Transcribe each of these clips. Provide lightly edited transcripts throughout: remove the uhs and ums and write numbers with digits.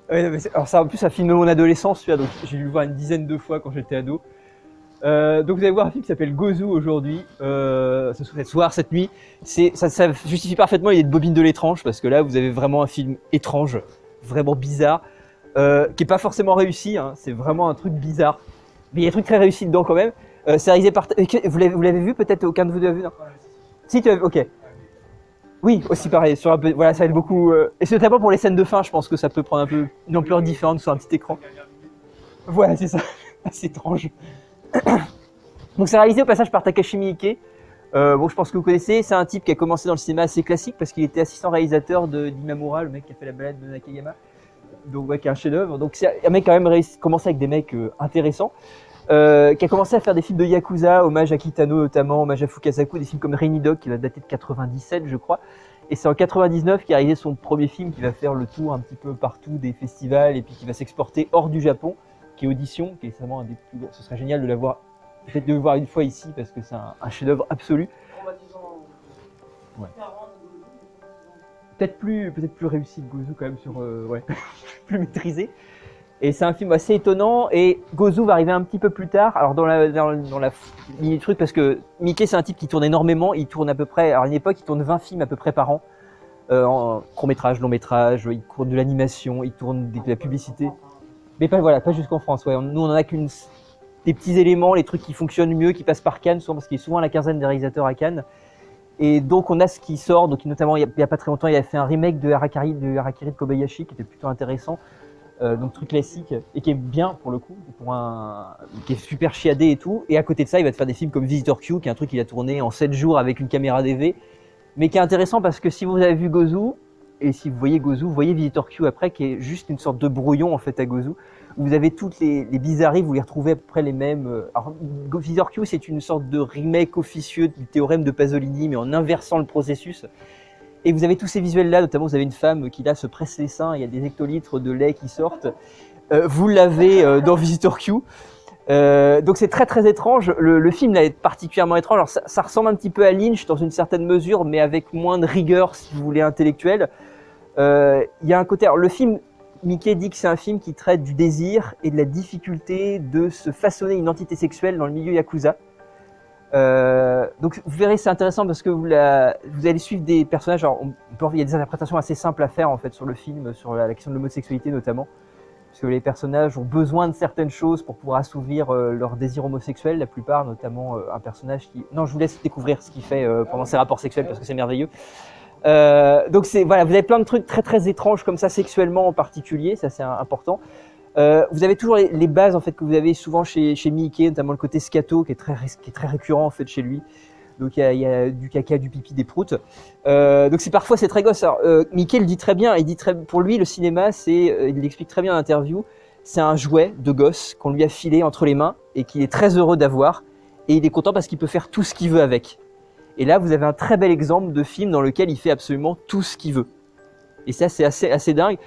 Ouais, mais alors ça, en plus, ça filme mon adolescence, celui-là, donc j'ai dû le voir une dizaine de fois quand j'étais ado. Donc vous allez voir un film qui s'appelle Gozu aujourd'hui, ce soir, cette nuit. Ça justifie parfaitement l'idée de Bobine de l'étrange, parce que là, vous avez vraiment un film étrange, vraiment bizarre, qui est pas forcément réussi, hein, c'est vraiment un truc bizarre. Mais il y a des trucs très réussis dedans quand même. C'est réalisé par... Vous l'avez vu peut-être, aucun de vous deux a vu, non? Si, tu as vu, ok. Oui, aussi pareil, sur un peu, voilà, ça aide beaucoup. Et c'est notamment pour les scènes de fin, je pense que ça peut prendre un peu une ampleur différente sur un petit écran. Voilà, c'est ça, c'est étrange. Donc c'est réalisé au passage par Takashi Miike. Bon, je pense que vous connaissez, c'est un type qui a commencé dans le cinéma assez classique parce qu'il était assistant réalisateur d'Imamura, le mec qui a fait la balade de Nakayama. Donc ouais, qui est un chef-d'œuvre. Donc c'est un mec quand même commencé avec des mecs intéressants. Qui a commencé à faire des films de Yakuza, hommage à Kitano notamment, hommage à Fukasaku, des films comme Rainy Dog qui va dater de 97 je crois. Et c'est en 99 qu'il a réalisé son premier film qui va faire le tour un petit peu partout des festivals et puis qui va s'exporter hors du Japon, qui est Audition, qui est vraiment un des plus gros. Ce serait génial de l'avoir, peut-être de le voir une fois ici parce que c'est un chef-d'œuvre absolu. Ouais. Peut-être plus réussi que Gozu quand même sur ouais, plus maîtrisé. Et c'est un film assez étonnant et Gozu va arriver un petit peu plus tard. Alors dans la ligne du truc, parce que Miike c'est un type qui tourne énormément, il tourne à peu près, alors à une époque il tourne 20 films à peu près par an, en court-métrage, long-métrage, il tourne de l'animation, il tourne de la publicité. Mais pas, voilà, pas jusqu'en France, ouais. Nous on en a qu'une, des petits éléments, les trucs qui fonctionnent mieux, qui passent par Cannes, souvent parce qu'il y a souvent la quinzaine des réalisateurs à Cannes. Et donc on a ce qui sort, donc notamment il y a pas très longtemps il a fait un remake de Harakiri de Kobayashi qui était plutôt intéressant. Donc truc classique et qui est bien pour le coup, qui est super chiadé et tout. Et à côté de ça, il va te faire des films comme Visitor Q, qui est un truc qu'il a tourné en 7 jours avec une caméra DV, mais qui est intéressant parce que si vous avez vu Gozu et si vous voyez Gozu, vous voyez Visitor Q après, qui est juste une sorte de brouillon en fait à Gozu, où vous avez toutes les bizarreries, vous les retrouvez à peu près les mêmes. Alors Visitor Q, c'est une sorte de remake officieux du théorème de Pasolini, mais en inversant le processus. Et vous avez tous ces visuels-là, notamment vous avez une femme qui là se presse les seins, il y a des hectolitres de lait qui sortent. Vous l'avez dans Visitor Q. Donc c'est très très étrange. Le film là est particulièrement étrange. Alors ça ressemble un petit peu à Lynch dans une certaine mesure, mais avec moins de rigueur, si vous voulez, intellectuelle. Il y a un côté. Alors le film, Miike dit que c'est un film qui traite du désir et de la difficulté de se façonner une identité sexuelle dans le milieu yakuza. Donc vous verrez, c'est intéressant parce que vous allez suivre des personnages. Alors il y a des interprétations assez simples à faire en fait sur le film, sur la question de l'homosexualité notamment, parce que les personnages ont besoin de certaines choses pour pouvoir assouvir leur désir homosexuel. La plupart, notamment un personnage qui. Non, je vous laisse découvrir ce qu'il fait pendant ses rapports sexuels parce que c'est merveilleux. Donc c'est voilà, vous avez plein de trucs très très étranges comme ça sexuellement en particulier, ça c'est important. Vous avez toujours les bases en fait que vous avez souvent chez Miike, notamment le côté scato qui est très récurrent en fait chez lui. Donc il y a du caca, du pipi, des proutes. Donc parfois c'est très gosse. Alors Miike le dit très bien, pour lui le cinéma il l'explique très bien en interview, c'est un jouet de gosse qu'on lui a filé entre les mains et qu'il est très heureux d'avoir et il est content parce qu'il peut faire tout ce qu'il veut avec. Et là vous avez un très bel exemple de film dans lequel il fait absolument tout ce qu'il veut. Et ça c'est assez dingue.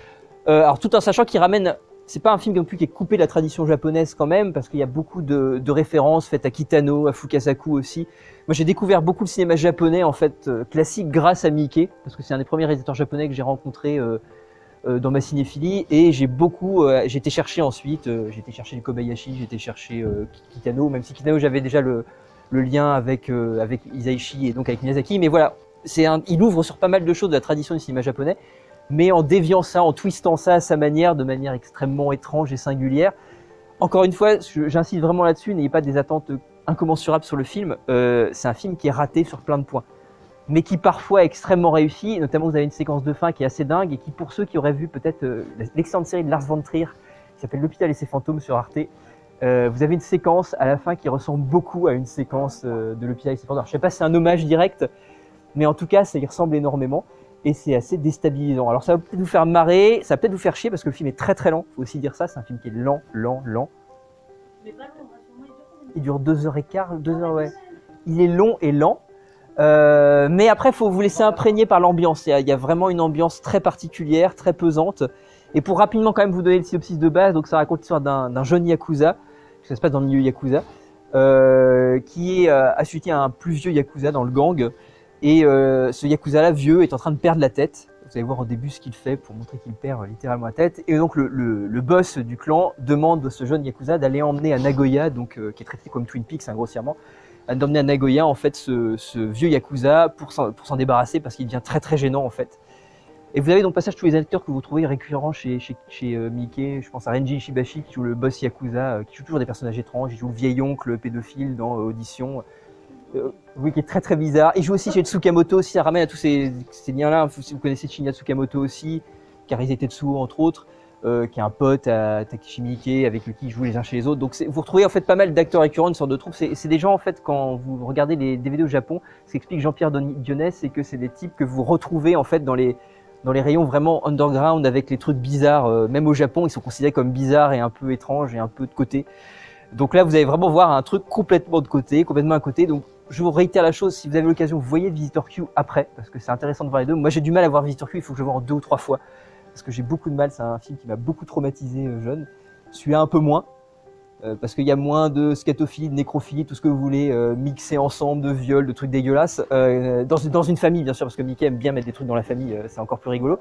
Alors tout en sachant qu'il ramène. C'est pas un film non plus qui est coupé de la tradition japonaise quand même, parce qu'il y a beaucoup de références faites à Kitano, à Fukasaku aussi. Moi j'ai découvert beaucoup le cinéma japonais en fait classique grâce à Miike, parce que c'est un des premiers réalisateurs japonais que j'ai rencontré dans ma cinéphilie, et j'ai été chercher ensuite, j'ai été chercher le Kobayashi, j'ai été chercher Kitano, même si Kitano j'avais déjà le lien avec Hisaishi et donc avec Miyazaki, mais voilà, il ouvre sur pas mal de choses de la tradition du cinéma japonais, mais en déviant ça, en twistant ça à sa manière, de manière extrêmement étrange et singulière. Encore une fois, j'insiste vraiment là-dessus, n'ayez pas des attentes incommensurables sur le film. C'est un film qui est raté sur plein de points, mais qui parfois est extrêmement réussi. Notamment, vous avez une séquence de fin qui est assez dingue et qui, pour ceux qui auraient vu peut-être l'excellente série de Lars von Trier, qui s'appelle L'Hôpital et ses fantômes sur Arte, vous avez une séquence à la fin qui ressemble beaucoup à une séquence de L'Hôpital et ses fantômes. Alors, je sais pas si c'est un hommage direct, mais en tout cas, ça y ressemble énormément. Et c'est assez déstabilisant. Alors ça va peut-être vous faire marrer, ça va peut-être vous faire chier parce que le film est très très lent, faut aussi dire ça, c'est un film qui est lent. Mais pas long, rassure-moi, il dure 2h15, 2h, ouais. Il est long et lent, mais après il faut vous laisser imprégner par l'ambiance, il y a vraiment une ambiance très particulière, très pesante. Et pour rapidement quand même vous donner le synopsis de base, donc ça raconte l'histoire d'un jeune Yakuza, ça se passe dans le milieu Yakuza, qui est assujetti à un plus vieux Yakuza dans le gang. Et ce Yakuza-là, vieux, est en train de perdre la tête. Vous allez voir au début ce qu'il fait pour montrer qu'il perd littéralement la tête. Et donc le boss du clan demande à ce jeune Yakuza d'aller emmener à Nagoya, donc, qui est traité comme Twin Peaks, hein, grossièrement, d'emmener à Nagoya en fait ce vieux Yakuza pour s'en débarrasser parce qu'il devient très très gênant en fait. Et vous avez donc passage tous les acteurs que vous trouvez récurrents chez Miike. Je pense à Renji Ishibashi qui joue le boss Yakuza, qui joue toujours des personnages étranges. Il joue le vieil oncle pédophile dans Audition. Oui, qui est très très bizarre. Il joue aussi chez Tsukamoto aussi, ça ramène à tous ces liens-là. Si vous connaissez Shinya Tsukamoto aussi, Karise Tetsuo entre autres, qui est un pote à Takeshi Miike avec qui il joue les uns chez les autres. Donc vous retrouvez en fait pas mal d'acteurs récurrents, une sorte de troupe. C'est des gens en fait quand vous regardez les DVD au Japon, ce qu'explique Jean-Pierre Dionnet, c'est que c'est des types que vous retrouvez en fait dans les rayons vraiment underground avec les trucs bizarres. Même au Japon, ils sont considérés comme bizarres et un peu étranges et un peu de côté. Donc là, vous allez vraiment voir un truc complètement de côté, complètement à côté. Donc je vous réitère la chose, si vous avez l'occasion, vous voyez Visitor Q après, parce que c'est intéressant de voir les deux. Moi, j'ai du mal à voir Visitor Q, il faut que je le voie en 2 ou 3 fois, parce que j'ai beaucoup de mal. C'est un film qui m'a beaucoup traumatisé jeune. Celui-là un peu moins, parce qu'il y a moins de scatophilie, de nécrophilie, tout ce que vous voulez, mixé ensemble, de viols, de trucs dégueulasses. Dans une famille, bien sûr, parce que Mickey aime bien mettre des trucs dans la famille, c'est encore plus rigolo.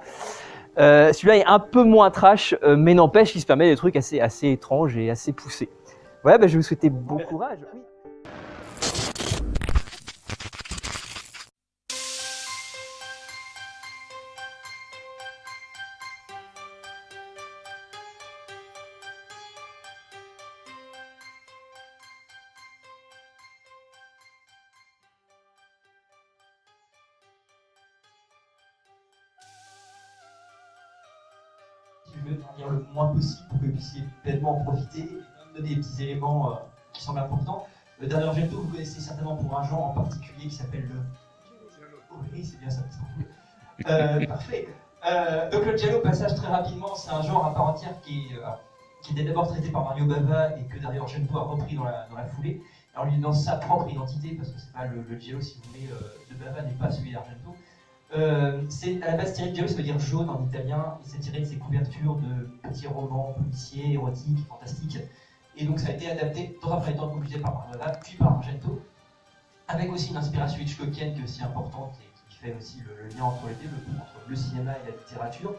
Celui-là est un peu moins trash, mais n'empêche qu'il se permet des trucs assez étranges et assez poussés. Voilà, je vais vous souhaiter bon courage. Oui. Je veux en dire le moins possible pour que vous puissiez pleinement en profiter et donner des petits éléments qui semblent importants. Le dernier Argento, vous connaissez certainement pour un genre en particulier qui s'appelle le... Oh oui, c'est bien ça, c'est cool. Parfait. Donc le giallo, passage très rapidement, c'est un genre à part entière qui était d'abord traité par Mario Bava et que Dario Argento a repris dans la foulée. Alors lui dans sa propre identité, parce que c'est pas le giallo, si vous voulez, de Bava n'est pas celui d'Argento. C'est à la base tiré de giallo, ça veut dire jaune en italien, et c'est tiré de ces couvertures de petits romans policiers, érotiques, fantastiques. Et donc ça a été adapté dans un premier temps composé par Mario Bava, puis par Argento, avec aussi une inspiration hitchcockienne qui est aussi importante et qui fait aussi le lien entre les deux, entre le cinéma et la littérature.